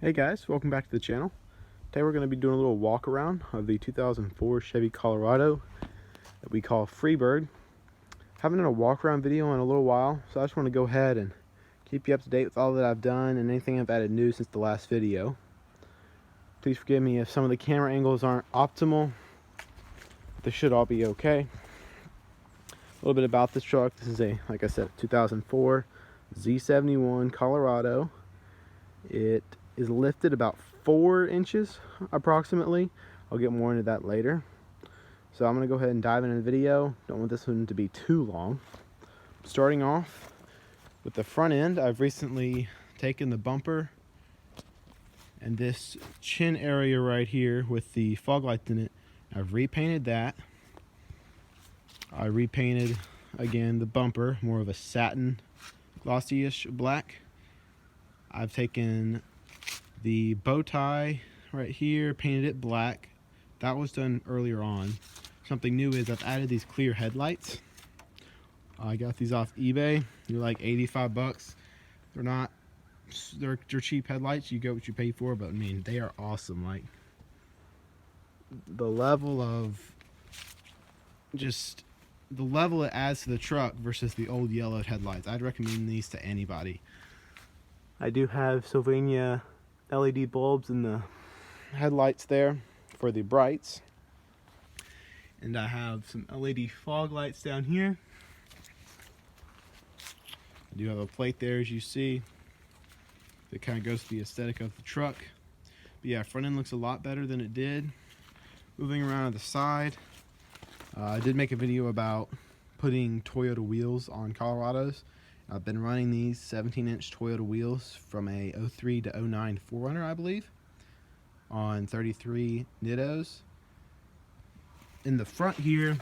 Hey guys, welcome back to the channel. Today we're going to be doing a little walk around of the 2004 Chevy Colorado that we call Freebird. Haven't done a walk around video in a little while, so I just want to go ahead and keep you up to date with all that I've done and anything I've added new since the last video. Please forgive me if some of the camera angles aren't optimal. They should all be okay. A little bit about this truck. This is a, like I said, 2004 Z71 Colorado. It is lifted about 4 inches approximately. I'll get more into that later. So I'm going to go ahead and dive into the video. Don't want this one to be too long. Starting off with the front end, I've recently taken the bumper and this chin area right here with the fog lights in it. I've repainted that. I repainted again the bumper, more of a satin glossy-ish black. I've taken the bow tie right here, painted it black. That was done earlier on. Something new is I've added these clear headlights. I got these off eBay. They're like 85 bucks. They're cheap headlights. You get what you pay for, but I mean, they are awesome. Like, the level it adds to the truck versus the old yellowed headlights. I'd recommend these to anybody. I do have Sylvania LED bulbs in the headlights there for the brights. And I have some LED fog lights down here. I do have a plate there, as you see. That kind of goes to the aesthetic of the truck. But yeah, front end looks a lot better than it did. Moving around to the side. I did make a video about putting Toyota wheels on Colorados. I've been running these 17-inch Toyota wheels from a 03 to 09 4Runner, I believe, on 33 Nittos. In the front here,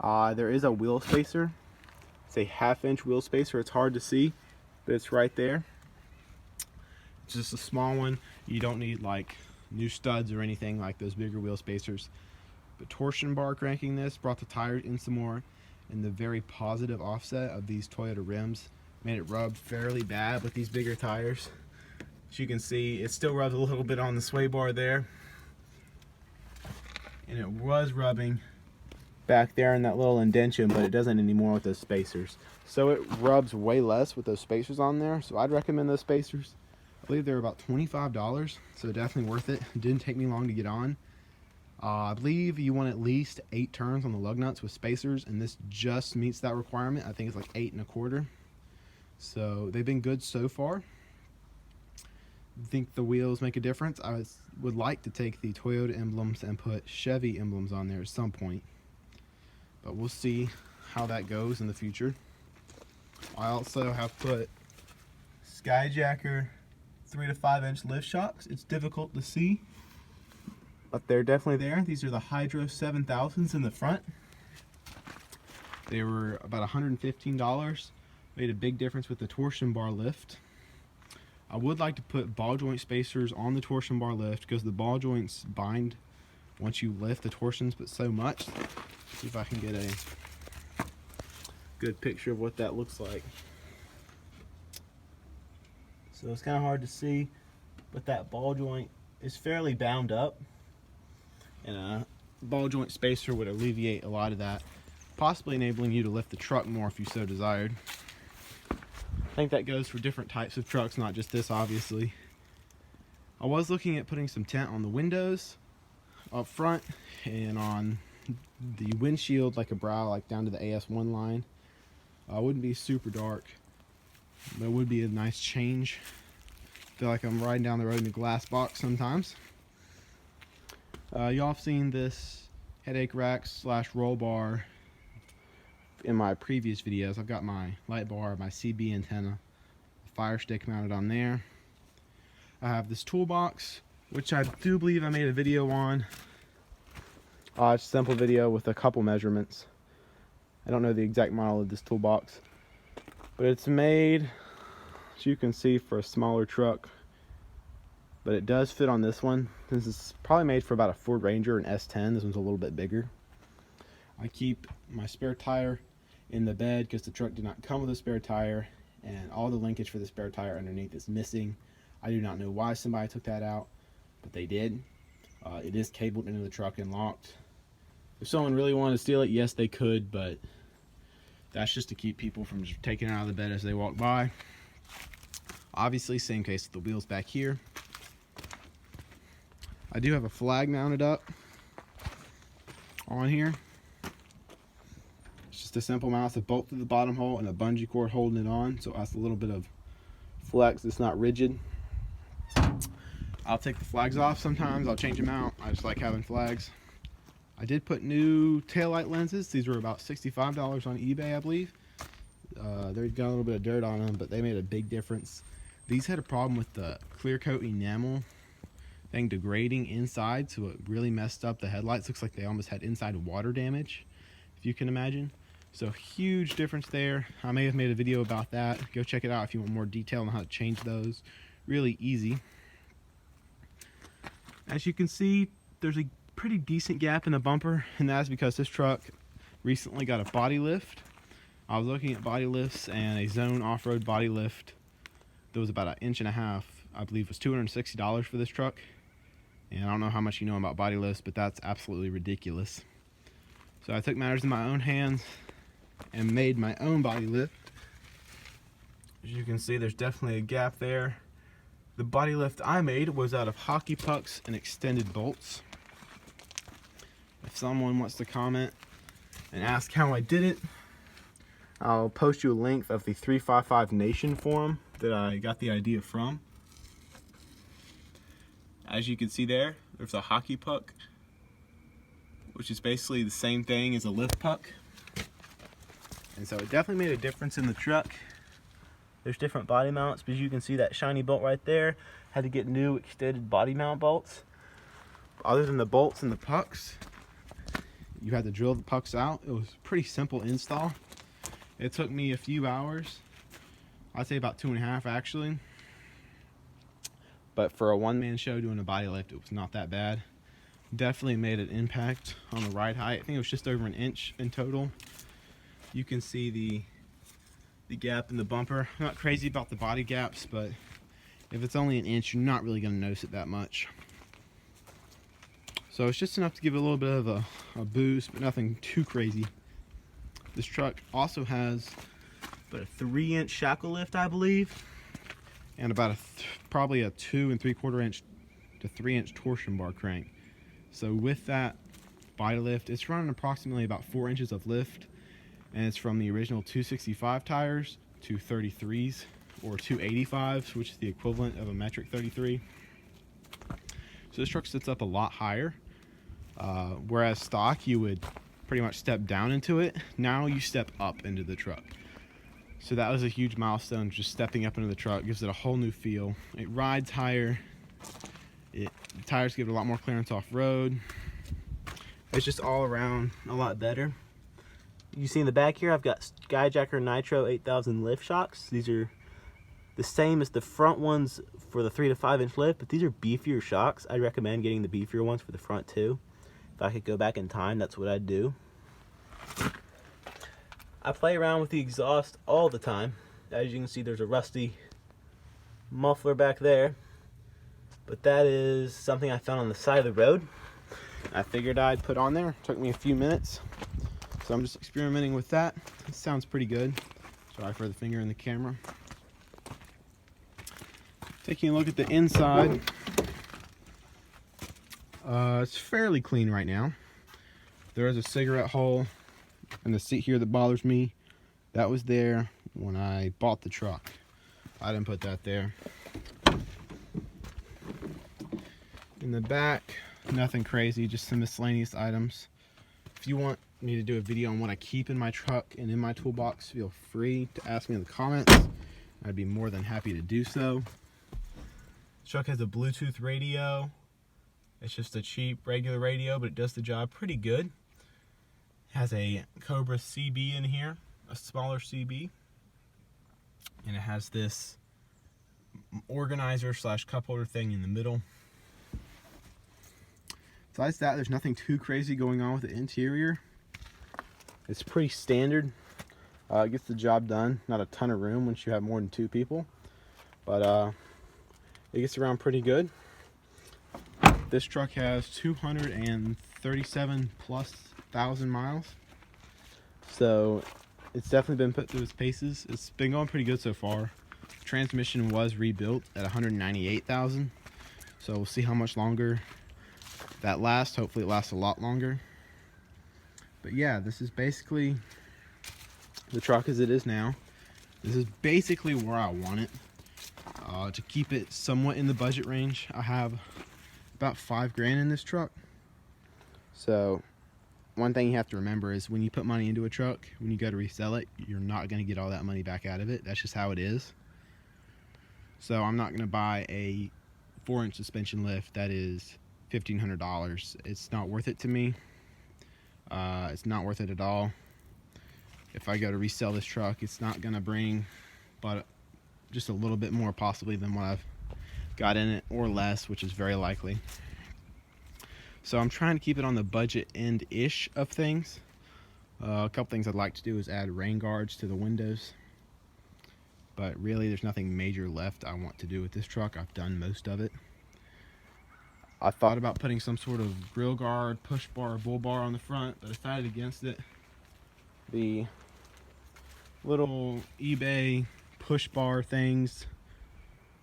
there is a wheel spacer. It's a 1/2-inch wheel spacer. It's hard to see, but it's right there. It's just a small one. You don't need like new studs or anything like those bigger wheel spacers. The torsion bar cranking this brought the tires in some more, and the very positive offset of these Toyota rims made it rub fairly bad with these bigger tires. As you can see, it still rubs a little bit on the sway bar there, and it was rubbing back there in that little indention, but it doesn't anymore with those spacers. So it rubs way less with those spacers on there, so I'd recommend those spacers. I believe they're about $25, so definitely worth it. It didn't take me long to get on. I believe you want at least 8 turns on the lug nuts with spacers, and this just meets that requirement. I think it's like 8 1/4. So they've been good so far. I think the wheels make a difference. I would like to take the Toyota emblems and put Chevy emblems on there at some point, but we'll see how that goes in the future. I also have put Skyjacker 3 to 5-inch lift shocks. It's difficult to see, but they're definitely there. These are the Hydro 7000s in the front. They were about $115. Made a big difference with the torsion bar lift. I would like to put ball joint spacers on the torsion bar lift because the ball joints bind once you lift the torsions, but so much. See if I can get a good picture of what that looks like. So it's kind of hard to see, but that ball joint is fairly bound up, and a ball joint spacer would alleviate a lot of that, possibly enabling you to lift the truck more if you so desired. I think that goes for different types of trucks, not just this, obviously. I was looking at putting some tint on the windows up front and on the windshield, like a brow, like down to the AS1 line. Wouldn't be super dark, but it would be a nice change. Feel like I'm riding down the road in a glass box sometimes. Y'all have seen this headache rack / roll bar in my previous videos. I've got my light bar, my CB antenna, fire stick mounted on there. I have this toolbox, which I do believe I made a video on. It's a simple video with a couple measurements. I don't know the exact model of this toolbox, but it's made, as you can see, for a smaller truck, but it does fit on this one. This is probably made for about a Ford Ranger and S10. This one's a little bit bigger. I keep my spare tire in the bed because the truck did not come with a spare tire, and all the linkage for the spare tire underneath is missing. I do not know why somebody took that out, but they did. It is cabled into the truck and locked. If someone really wanted to steal it, yes, they could, but that's just to keep people from just taking it out of the bed as they walk by. Obviously, same case with the wheels back here. I do have a flag mounted up on here. It's just a simple mount, a bolt through the bottom hole and a bungee cord holding it on, so it has a little bit of flex. It's not rigid. I'll take the flags off sometimes. I'll change them out. I just like having flags. I did put new taillight lenses. These were about $65 on eBay, I believe. They got a little bit of dirt on them, but they made a big difference. These had a problem with the clear coat enamel thing degrading inside, so it really messed up the headlights. Looks like they almost had inside water damage, if you can imagine. So huge difference there. I may have made a video about that. Go check it out if you want more detail on how to change those. Really easy. As you can see, there's a pretty decent gap in the bumper, and that's because this truck recently got a body lift. I was looking at body lifts, and a Zone off-road body lift that was about 1.5 inches, I believe, was $260 for this truck. And I don't know how much you know about body lifts, but that's absolutely ridiculous. So I took matters in my own hands and made my own body lift. As you can see, there's definitely a gap there. The body lift I made was out of hockey pucks and extended bolts. If someone wants to comment and ask how I did it, I'll post you a link of the 355 Nation forum that I got the idea from. As you can see there's a hockey puck, which is basically the same thing as a lift puck. And so it definitely made a difference in the truck. There's different body mounts, but you can see that shiny bolt right there. Had to get new extended body mount bolts. Other than the bolts and the pucks, you had to drill the pucks out. It was a pretty simple install. It took me a few hours. I'd say about 2.5 actually. But for a one-man show doing a body lift, it was not that bad. Definitely made an impact on the ride height. I think it was just over 1 inch in total. You can see the gap in the bumper. I'm not crazy about the body gaps, but if it's only 1 inch, you're not really going to notice it that much. So it's just enough to give it a little bit of a boost, but nothing too crazy. This truck also has about a 3-inch shackle lift, I believe, and about probably a 2 3/4 inch to 3-inch torsion bar crank. So with that body lift, it's running approximately about 4 inches of lift, and it's from the original 265 tires to 33s or 285s, which is the equivalent of a metric 33. So this truck sits up a lot higher, whereas stock you would pretty much step down into it. Now you step up into the truck. So that was a huge milestone, just stepping up into the truck. Gives it a whole new feel. It rides higher. The tires give it a lot more clearance off-road. It's just all around a lot better. You see in the back here, I've got Skyjacker Nitro 8000 lift shocks. These are the same as the front ones for the 3 to 5 inch lift, but these are beefier shocks. I recommend getting the beefier ones for the front too. If I could go back in time, that's what I'd do. I play around with the exhaust all the time. As you can see, there's a rusty muffler back there, but that is something I found on the side of the road. I figured I'd put on there. It took me a few minutes, so I'm just experimenting with that. It sounds pretty good. Sorry for the finger in the camera. Taking a look at the inside, it's fairly clean right now. There is a cigarette hole in the seat here that bothers me. That was there when I bought the truck. I didn't put that there. In the back, nothing crazy, just some miscellaneous items. If you want me to do a video on what I keep in my truck and in my toolbox, feel free to ask me in the comments. I'd be more than happy to do so. The truck has a Bluetooth radio. It's just a cheap regular radio, but it does the job pretty good. It has a Cobra CB in here, a smaller CB, and it has this organizer / cup holder thing in the middle. Besides that, there's nothing too crazy going on with the interior. It's pretty standard. It gets the job done. Not a ton of room once you have more than 2 people, but it gets around pretty good. This truck has 237 plus thousand miles, so it's definitely been put through its paces. It's been going pretty good so far. Transmission was rebuilt at 198,000, so we'll see how much longer that lasts. Hopefully it lasts a lot longer. But yeah, this is basically the truck as it is now. This is basically where I want it. To keep it somewhat in the budget range, I have about $5 grand in this truck. So one thing you have to remember is when you put money into a truck, when you go to resell it, you're not going to get all that money back out of it. That's just how it is. So I'm not going to buy a 4-inch suspension lift that is $1,500. It's not worth it to me. It's not worth it at all. If I go to resell this truck, it's not going to bring but just a little bit more possibly than what I've got in it, or less, which is very likely. So I'm trying to keep it on the budget end-ish of things. A couple things I'd like to do is add rain guards to the windows. But really, there's nothing major left I want to do with this truck. I've done most of it. I thought about putting some sort of grill guard, push bar, bull bar on the front, but I decided against it. The little eBay push bar things,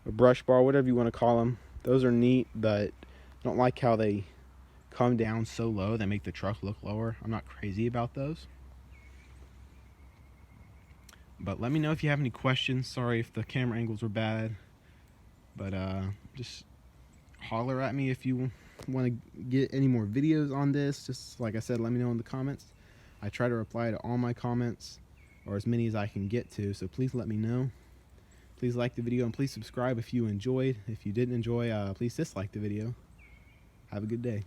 or brush bar, whatever you want to call them, those are neat, but I don't like how they come down so low. They make the truck look lower. I'm not crazy about those. But let me know if you have any questions. Sorry if the camera angles were bad, but just holler at me if you want to get any more videos on this. Just like I said, let me know in the comments. I try to reply to all my comments, or as many as I can get to, so please let me know. Please like the video and please subscribe if you enjoyed. If you didn't enjoy, please dislike the video. Have a good day.